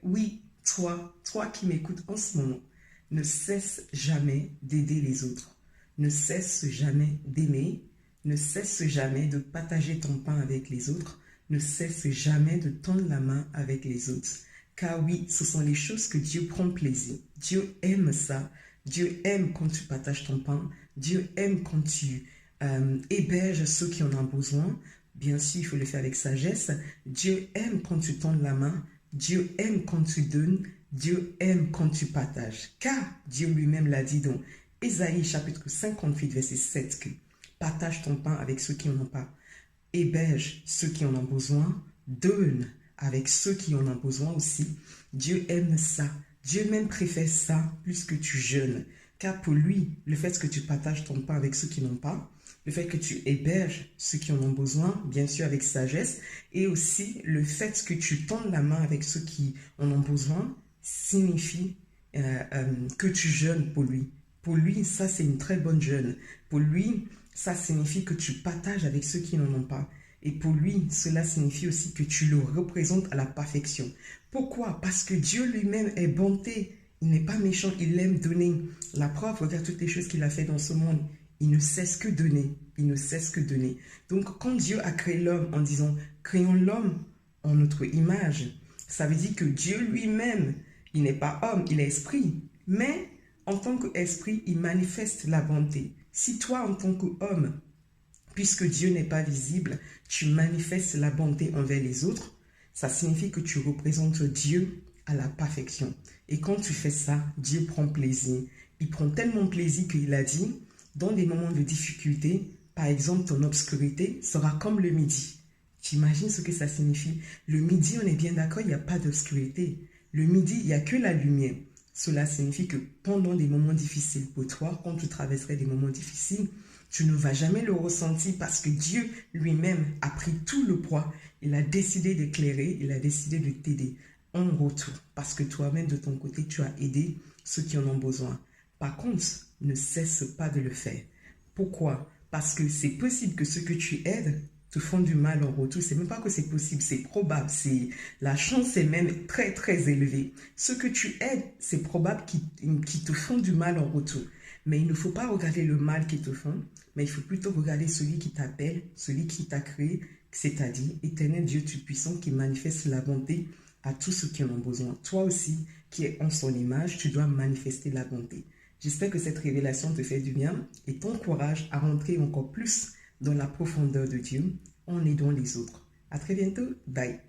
Oui, toi qui m'écoutes en ce moment, ne cesse jamais d'aider les autres. Ne cesse jamais d'aimer. Ne cesse jamais de partager ton pain avec les autres. Ne cesse jamais de tendre la main avec les autres. Car oui, ce sont les choses que Dieu prend plaisir. Dieu aime ça. Dieu aime quand tu partages ton pain. Dieu aime quand tu héberges ceux qui en ont besoin. Bien sûr, il faut le faire avec sagesse. Dieu aime quand tu tends la main. Dieu aime quand tu donnes. Dieu aime quand tu partages. Car Dieu lui-même l'a dit dans Ésaïe chapitre 58, verset 7, que partage ton pain avec ceux qui n'en ont pas. Héberge ceux qui en ont besoin. Donne avec ceux qui en ont besoin aussi. Dieu aime ça. Dieu même préfère ça plus que tu jeûnes. Car pour lui, le fait que tu partages ton pain avec ceux qui n'ont pas, le fait que tu héberges ceux qui en ont besoin, bien sûr avec sagesse, et aussi le fait que tu tendes la main avec ceux qui en ont besoin, signifie que tu jeûnes pour lui. Pour lui, ça c'est une très bonne jeûne. Pour lui, ça signifie que tu partages avec ceux qui n'en ont pas. Et pour lui, cela signifie aussi que tu le représentes à la perfection. Pourquoi? Parce que Dieu lui-même est bonté. Il n'est pas méchant, il aime donner. La preuve, regarde toutes les choses qu'il a fait dans ce monde. Il ne cesse que donner. Il ne cesse que donner. Donc, quand Dieu a créé l'homme en disant, créons l'homme en notre image, ça veut dire que Dieu lui-même, il n'est pas homme, il est esprit. Mais, en tant qu'esprit, il manifeste la bonté. Si toi, en tant qu'homme, puisque Dieu n'est pas visible, tu manifestes la bonté envers les autres, ça signifie que tu représentes Dieu à la perfection. Et quand tu fais ça, Dieu prend plaisir. Il prend tellement plaisir qu'il a dit, dans des moments de difficulté, par exemple ton obscurité sera comme le midi. Tu imagines ce que ça signifie? Le midi, on est bien d'accord, il n'y a pas d'obscurité. Le midi, il n'y a que la lumière. Cela signifie que pendant des moments difficiles pour toi, quand tu traverserais des moments difficiles, tu ne vas jamais le ressentir parce que Dieu lui-même a pris tout le poids. Il a décidé d'éclairer, il a décidé de t'aider en retour. Parce que toi-même, de ton côté, tu as aidé ceux qui en ont besoin. Par contre, ne cesse pas de le faire. Pourquoi? Parce que c'est possible que ceux que tu aides te font du mal en retour. C'est même pas que c'est possible, c'est probable. La chance est même très, très élevée. Ceux que tu aides, c'est probable qu'ils te font du mal en retour. Mais il ne faut pas regarder le mal qu'ils te font, mais il faut plutôt regarder celui qui t'appelle, celui qui t'a créé, c'est-à-dire Éternel Dieu Tout-Puissant qui manifeste la bonté à tous ceux qui en ont besoin. Toi aussi, qui es en son image, tu dois manifester la bonté. J'espère que cette révélation te fait du bien et t'encourage à rentrer encore plus dans la profondeur de Dieu en aidant les autres. À très bientôt. Bye.